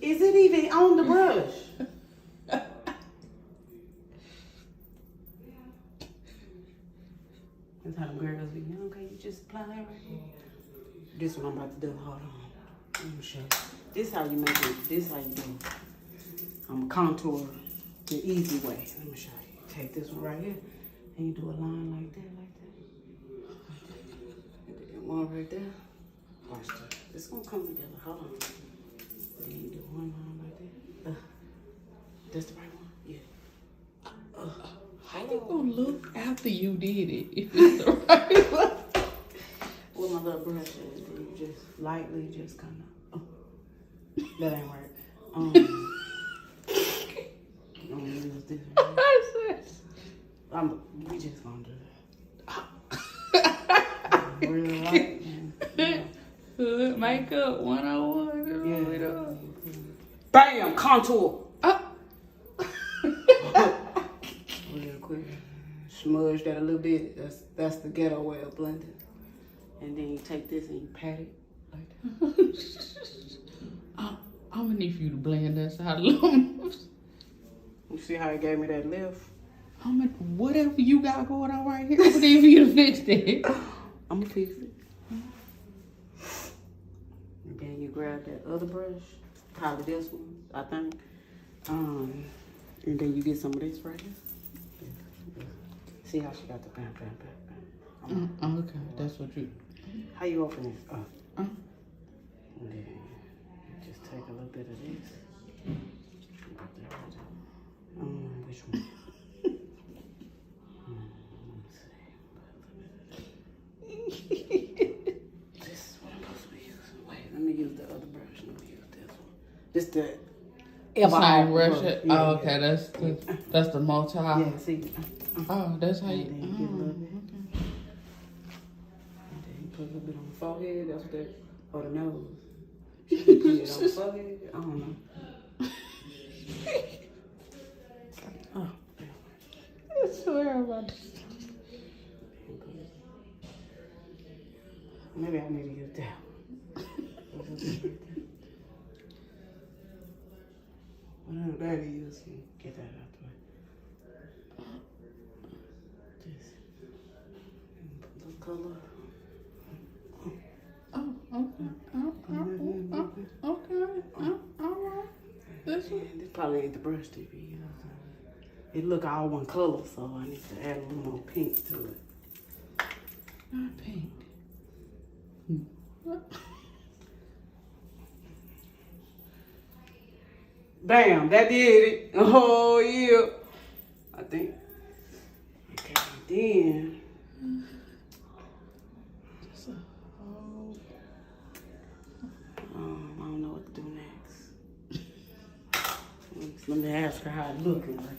Is it even on the brush? That's how the girls be. Okay, you just apply it right here. This one I'm about to do. Hold on. Let me show you. This how you make it. This how you do it. I'm contour the easy way. Let me show you. Take this one right here, and you do a line like that, like that. And one right there. Watch this. It's gonna come together. Hold on. Then you do one line like that. That's the right one? Yeah. How you gonna look after you did it if it's the right one? With my little brush, and then you just lightly just kind of. That ain't right. I'm gonna use this. Right? We just gonna do that. Really light. Hood makeup 101. Yeah. Bam! Contour. Real quick. Smudge that a little bit. That's the ghetto way of blending. And then you take this and you pat it like that. I'm gonna need for you to blend that side a little more. You see how it gave me that lift? Whatever you got going on right here, I'm gonna need for you to fix that. I'm gonna fix it. And then you grab that other brush, probably this one, I think. And then you get some of this right here. See how she got the bam, bam, bam, bam. Okay, that's what you. How you open this up? And then you just take a little bit of this. Which one? Let's see. This is what I'm supposed to be using. Wait, let me use the other brush. Let me use this one. This the Same brush. Yeah, Oh, okay, that's the multi. Yeah, see. Oh, that's how you. And then you get a little bit. And then you put a little bit on the forehead. That's what that. Or the nose. You put it on the forehead. I don't know. Oh, I swear about this. maybe I need to use that. Whatever that is, get that out the way. This. Put a little color. Oh, okay. Okay. All right. This one. This probably ain't the brush to be using. It look all one color, so I need to add a little more pink to it. Not pink. Bam, that did it. Oh, yeah. I think. Okay, then. I don't know what to do next. Let me ask her how it looking.